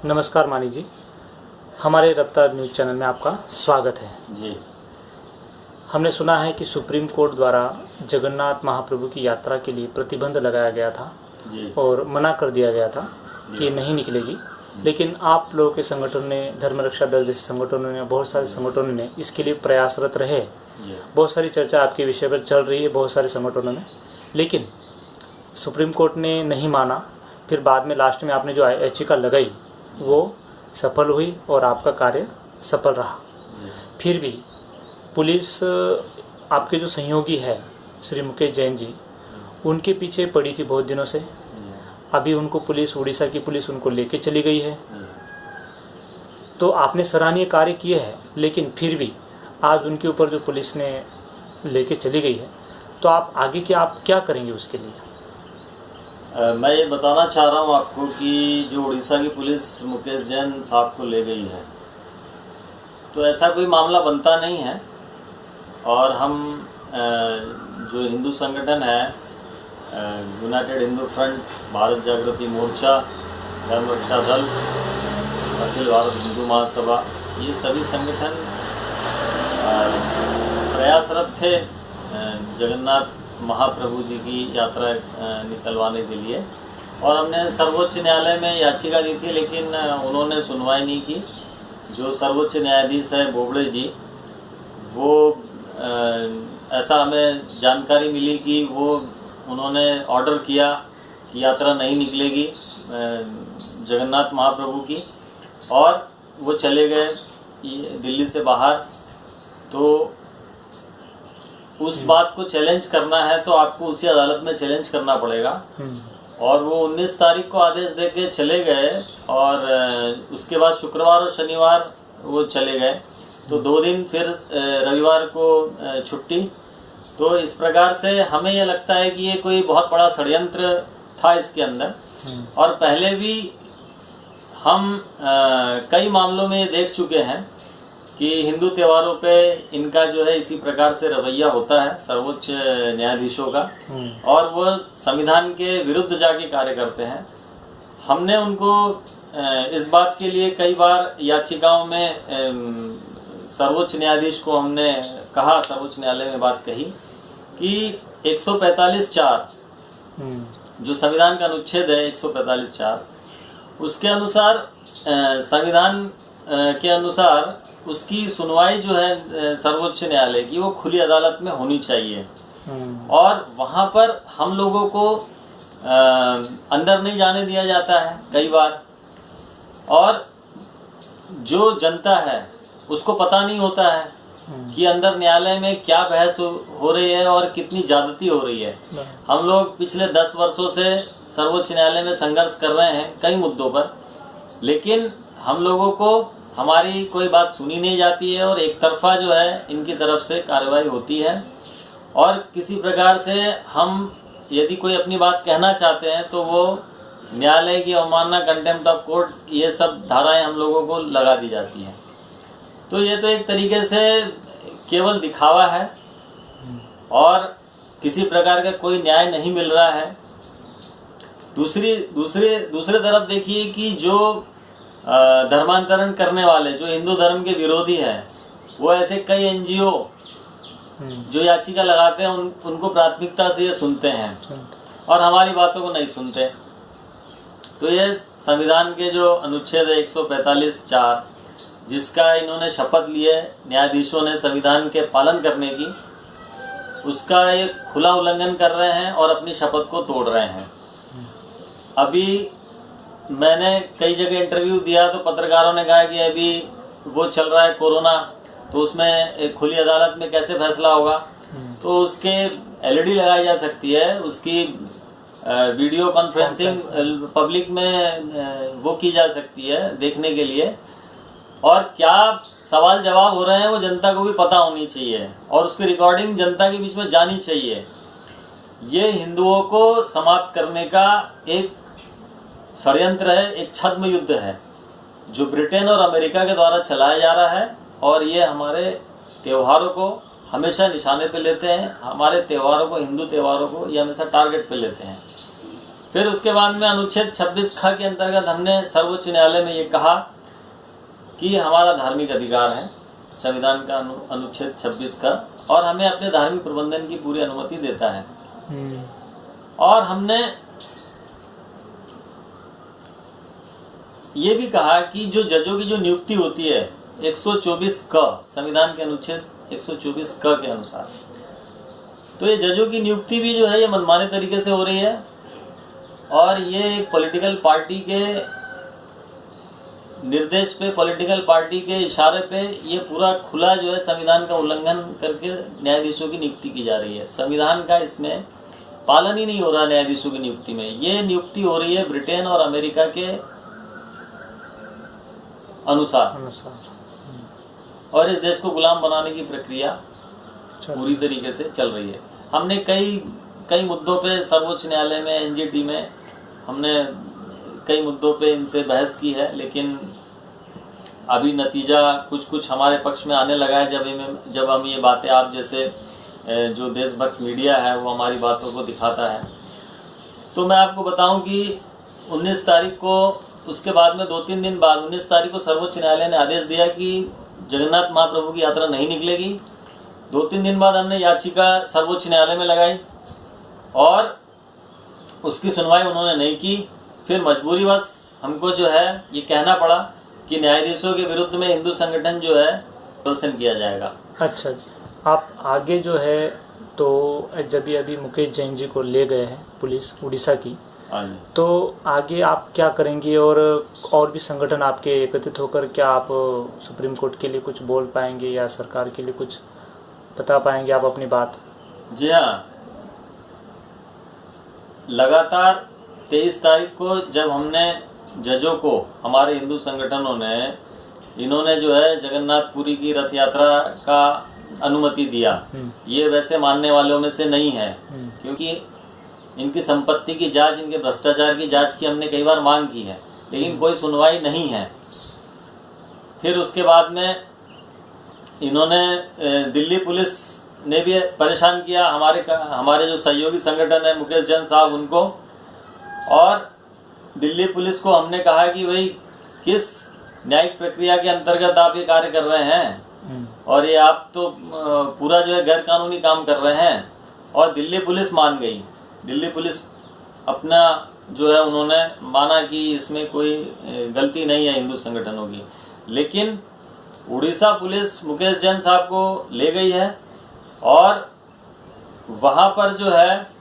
नमस्कार मानी जी, हमारे रफ्तार न्यूज़ चैनल में आपका स्वागत है जी। हमने सुना है कि सुप्रीम कोर्ट द्वारा जगन्नाथ महाप्रभु की यात्रा के लिए प्रतिबंध लगाया गया था जी। और मना कर दिया गया था कि नहीं निकलेगी, लेकिन आप लोगों के संगठन ने, धर्म रक्षा दल जैसे संगठनों ने, बहुत सारे संगठनों ने इसके लिए प्रयासरत रहे। बहुत सारी चर्चा आपके विषय पर चल रही है बहुत सारे संगठनों में, लेकिन सुप्रीम कोर्ट ने नहीं माना। फिर बाद में लास्ट में आपने जो याचिका लगाई वो सफल हुई और आपका कार्य सफल रहा। फिर भी पुलिस, आपके जो सहयोगी है श्री मुकेश जैन जी, उनके पीछे पड़ी थी बहुत दिनों से। अभी उनको पुलिस, उड़ीसा की पुलिस उनको लेके चली गई है। तो आपने सराहनीय कार्य किए हैं, लेकिन फिर भी आज उनके ऊपर जो पुलिस ने लेके चली गई है, तो आप आगे क्या, आप क्या करेंगे उसके लिए? मैं ये बताना चाह रहा हूँ आपको कि जो उड़ीसा की पुलिस मुकेश जैन साहब को ले गई है, तो ऐसा कोई मामला बनता नहीं है। और हम जो हिंदू संगठन है, यूनाइटेड हिंदू फ्रंट, भारत जागृति मोर्चा, धर्म रक्षा दल, अखिल भारत हिंदू महासभा, ये सभी संगठन प्रयासरत थे जगन्नाथ महाप्रभु जी की यात्रा निकलवाने के लिए। और हमने सर्वोच्च न्यायालय में याचिका दी थी, लेकिन उन्होंने सुनवाई नहीं की। जो सर्वोच्च न्यायाधीश है बोबड़े जी, वो ऐसा हमें जानकारी मिली कि वो उन्होंने ऑर्डर किया कि यात्रा नहीं निकलेगी जगन्नाथ महाप्रभु की, और वो चले गए दिल्ली से बाहर। तो उस बात को चैलेंज करना है तो आपको उसी अदालत में चैलेंज करना पड़ेगा। और वो 19 तारीख को आदेश देके चले गए, और उसके बाद शुक्रवार और शनिवार वो चले गए, तो 2 दिन फिर रविवार को छुट्टी। तो इस प्रकार से हमें ये लगता है कि ये कोई बहुत बड़ा षड्यंत्र था इसके अंदर। और पहले भी हम कई मामलों में ये देख चुके हैं कि हिंदू त्योहारों पे इनका जो है इसी प्रकार से रवैया होता है सर्वोच्च न्यायाधीशों का, और वो संविधान के विरुद्ध जाके कार्य करते हैं। हमने उनको इस बात के लिए कई बार याचिकाओं में सर्वोच्च न्यायाधीश को हमने कहा, सर्वोच्च न्यायालय में बात कही कि 145(4) जो संविधान का अनुच्छेद है 145(4), उसके अनुसार, संविधान के अनुसार उसकी सुनवाई जो है सर्वोच्च न्यायालय की, वो खुली अदालत में होनी चाहिए। और वहाँ पर हम लोगों को अंदर नहीं जाने दिया जाता है कई बार, और जो जनता है उसको पता नहीं होता है कि अंदर न्यायालय में क्या बहस हो रही है और कितनी ज्यादती हो रही है। हम लोग पिछले 10 वर्षों से सर्वोच्च न्यायालय में संघर्ष कर रहे हैं कई मुद्दों पर, लेकिन हम लोगों को हमारी कोई बात सुनी नहीं जाती है, और एक तरफा जो है इनकी तरफ से कार्रवाई होती है। और किसी प्रकार से हम यदि कोई अपनी बात कहना चाहते हैं तो वो न्यायालय की अवमानना, कंटेम्प्ट ऑफ कोर्ट, ये सब धाराएं हम लोगों को लगा दी जाती हैं। तो ये तो एक तरीके से केवल दिखावा है, और किसी प्रकार का कोई न्याय नहीं मिल रहा है। दूसरे तरफ देखिए कि जो धर्मांतरण करने वाले, जो हिंदू धर्म के विरोधी हैं, वो ऐसे कई एनजीओ जो याचिका लगाते हैं उनको प्राथमिकता से ये सुनते हैं और हमारी बातों को नहीं सुनते। तो ये संविधान के जो अनुच्छेद है 145(4), जिसका इन्होंने शपथ ली है न्यायाधीशों ने संविधान के पालन करने की, उसका ये खुला उल्लंघन कर रहे हैं और अपनी शपथ को तोड़ रहे हैं। अभी मैंने कई जगह इंटरव्यू दिया तो पत्रकारों ने कहा कि अभी वो चल रहा है कोरोना, तो उसमें एक खुली अदालत में कैसे फैसला होगा। तो उसके एलईडी लगाई जा सकती है, उसकी वीडियो कॉन्फ्रेंसिंग पब्लिक में वो की जा सकती है देखने के लिए, और क्या सवाल जवाब हो रहे हैं वो जनता को भी पता होनी चाहिए, और उसकी रिकॉर्डिंग जनता के बीच में जानी चाहिए। ये हिंदुओं को समाप्त करने का एक षड्यंत्र है, एक छद्म युद्ध है जो ब्रिटेन और अमेरिका के द्वारा चलाया जा रहा है, और ये हमारे त्योहारों को हमेशा निशाने पे लेते हैं। हमारे त्योहारों को, हिंदू त्योहारों को ये हमेशा टारगेट पे लेते हैं। फिर उसके बाद में अनुच्छेद 26 ख के अंतर्गत हमने सर्वोच्च न्यायालय में ये कहा कि हमारा धार्मिक अधिकार है, संविधान का अनुच्छेद 26 का, और हमें अपने धार्मिक प्रबंधन की पूरी अनुमति देता है। और हमने ये भी कहा कि जो जजों की जो नियुक्ति होती है 124 क, संविधान के अनुच्छेद 124 क के अनुसार, तो ये जजों की नियुक्ति भी जो है ये मनमाने तरीके से हो रही है, और ये एक पॉलिटिकल पार्टी के निर्देश पे, पॉलिटिकल पार्टी के इशारे पे ये पूरा खुला जो है संविधान का उल्लंघन करके न्यायाधीशों की नियुक्ति की जा रही है। संविधान का इसमें पालन ही नहीं हो रहा न्यायाधीशों की नियुक्ति में। ये नियुक्ति हो रही है ब्रिटेन और अमेरिका के अनुसार, और इस देश को गुलाम बनाने की प्रक्रिया पूरी तरीके से चल रही है। हमने कई मुद्दों पे सर्वोच्च न्यायालय में, एनजीटी में हमने कई मुद्दों पे इनसे बहस की है, लेकिन अभी नतीजा कुछ हमारे पक्ष में आने लगा है जब हम ये बातें, आप जैसे जो देशभक्त मीडिया है वो हमारी बातों को दिखाता है। तो मैं आपको बताऊं कि 19 तारीख को, उसके बाद में 2-3 दिन बाद 19 तारीख को सर्वोच्च न्यायालय ने आदेश दिया कि जगन्नाथ महाप्रभु की यात्रा नहीं निकलेगी। 2-3 दिन बाद हमने याचिका सर्वोच्च न्यायालय में लगाई और उसकी सुनवाई उन्होंने नहीं की। फिर मजबूरीवश हमको जो है ये कहना पड़ा कि न्यायाधीशों के विरुद्ध में हिंदू संगठन जो है प्रदर्शन किया जाएगा। अच्छा जी, आप आगे जो है तो जब अभी मुकेश जैन जी को ले गए हैं पुलिस उड़ीसा की, तो आगे आप क्या करेंगे, और भी संगठन आपके एकत्रित होकर क्या आप सुप्रीम कोर्ट के लिए कुछ बोल पाएंगे या सरकार के लिए कुछ बता पाएंगे आप अपनी बात? जी हाँ, लगातार 23 तारीख को जब हमने जजों को, हमारे हिंदू संगठनों ने, इन्होंने जो है जगन्नाथपुरी की रथ यात्रा का अनुमति दिया। ये वैसे मानने वालों में से नहीं है, क्योंकि इनकी संपत्ति की जांच, इनके भ्रष्टाचार की जांच की हमने कई बार मांग की है, लेकिन कोई सुनवाई नहीं है। फिर उसके बाद में इन्होंने दिल्ली पुलिस ने भी परेशान किया हमारे जो सहयोगी संगठन है मुकेश जैन साहब उनको, और दिल्ली पुलिस को हमने कहा कि भाई किस न्यायिक प्रक्रिया के अंतर्गत आप ये कार्य कर रहे हैं, और ये आप तो पूरा जो है गैर कानूनी काम कर रहे हैं। और दिल्ली पुलिस मान गई। दिल्ली पुलिस अपना जो है उन्होंने माना कि इसमें कोई गलती नहीं है हिंदू संगठनों की, लेकिन उड़ीसा पुलिस मुकेश जैन साहब को ले गई है, और वहाँ पर जो है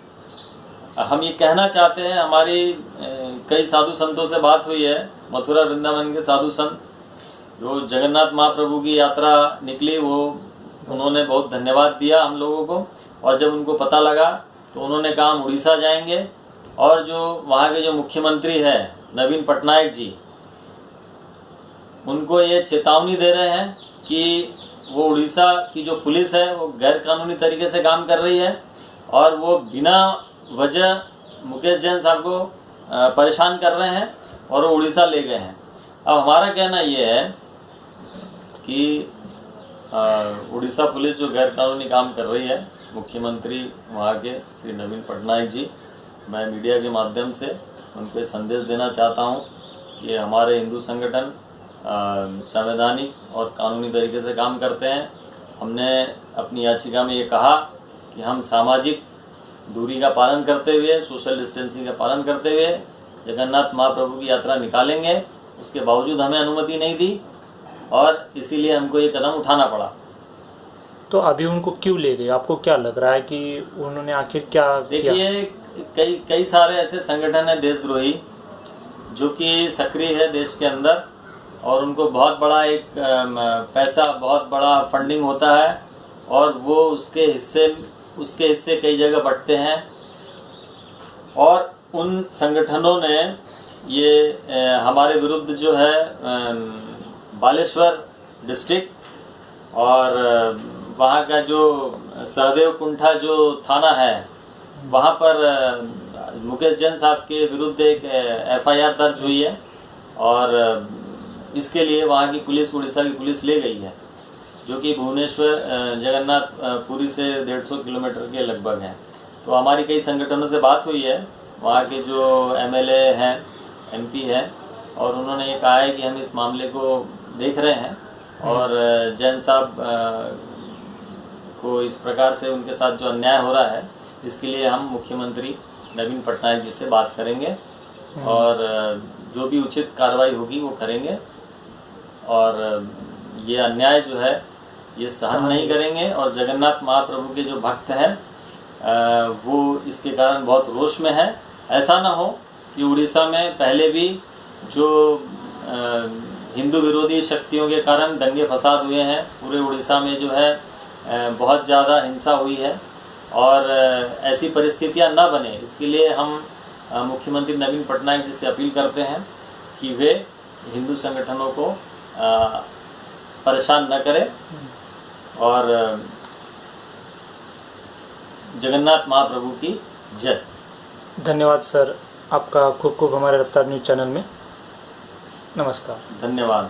हम ये कहना चाहते हैं, हमारी कई साधु संतों से बात हुई है, मथुरा वृंदावन के साधु संत जो जगन्नाथ महाप्रभु की यात्रा निकली, वो उन्होंने बहुत धन्यवाद दिया हम लोगों को, और जब उनको पता लगा तो उन्होंने कहा हम उड़ीसा जाएंगे, और जो वहाँ के जो मुख्यमंत्री है नवीन पटनायक जी, उनको ये चेतावनी दे रहे हैं कि वो उड़ीसा की जो पुलिस है वो गैर कानूनी तरीके से काम कर रही है, और वो बिना वजह मुकेश जैन साहब को परेशान कर रहे हैं, और वो उड़ीसा ले गए हैं। अब हमारा कहना ये है कि उड़ीसा पुलिस जो गैर कानूनी काम कर रही है, मुख्यमंत्री वहाँ के श्री नवीन पटनायक जी, मैं मीडिया के माध्यम से उनको संदेश देना चाहता हूँ कि हमारे हिंदू संगठन संवैधानिक और कानूनी तरीके से काम करते हैं। हमने अपनी याचिका में ये कहा कि हम सामाजिक दूरी का पालन करते हुए, सोशल डिस्टेंसिंग का पालन करते हुए जगन्नाथ महाप्रभु की यात्रा निकालेंगे। उसके बावजूद हमें अनुमति नहीं दी, और इसीलिए हमको ये कदम उठाना पड़ा। तो अभी उनको क्यों ले गए, आपको क्या लग रहा है कि उन्होंने आखिर क्या? देखिए, कई सारे ऐसे संगठन है देशद्रोही जो कि सक्रिय है देश के अंदर, और उनको बहुत बड़ा एक पैसा, बहुत बड़ा फंडिंग होता है, और वो उसके हिस्से कई जगह बंटते हैं। और उन संगठनों ने ये हमारे विरुद्ध जो है बालेश्वर डिस्ट्रिक्ट और वहाँ का जो सहदेव कुंठा जो थाना है, वहाँ पर मुकेश जैन साहब के विरुद्ध एक FIR दर्ज हुई है, और इसके लिए वहाँ की पुलिस, उड़ीसा की पुलिस ले गई है, जो कि भुवनेश्वर जगन्नाथ पुरी से 150 किलोमीटर के लगभग है। तो हमारी कई संगठनों से बात हुई है, वहाँ के जो एमएलए हैं, एमपी हैं, और उन्होंने ये कहा है कि हम इस मामले को देख रहे हैं और जैन साहब को इस प्रकार से उनके साथ जो अन्याय हो रहा है इसके लिए हम मुख्यमंत्री नवीन पटनायक जी से बात करेंगे और जो भी उचित कार्रवाई होगी वो करेंगे और ये अन्याय जो है ये सहन नहीं करेंगे। और जगन्नाथ महाप्रभु के जो भक्त हैं वो इसके कारण बहुत रोष में है। ऐसा ना हो कि उड़ीसा में पहले भी जो हिंदू विरोधी शक्तियों के कारण दंगे फसाद हुए हैं, पूरे उड़ीसा में जो है बहुत ज़्यादा हिंसा हुई है और ऐसी परिस्थितियां ना बने, इसके लिए हम मुख्यमंत्री नवीन पटनायक जी से अपील करते हैं कि वे हिंदू संगठनों को परेशान न करें और जगन्नाथ महाप्रभु की जय। धन्यवाद सर, आपका खूब खूब हमारे रफ्तार न्यूज़ चैनल में नमस्कार। धन्यवाद।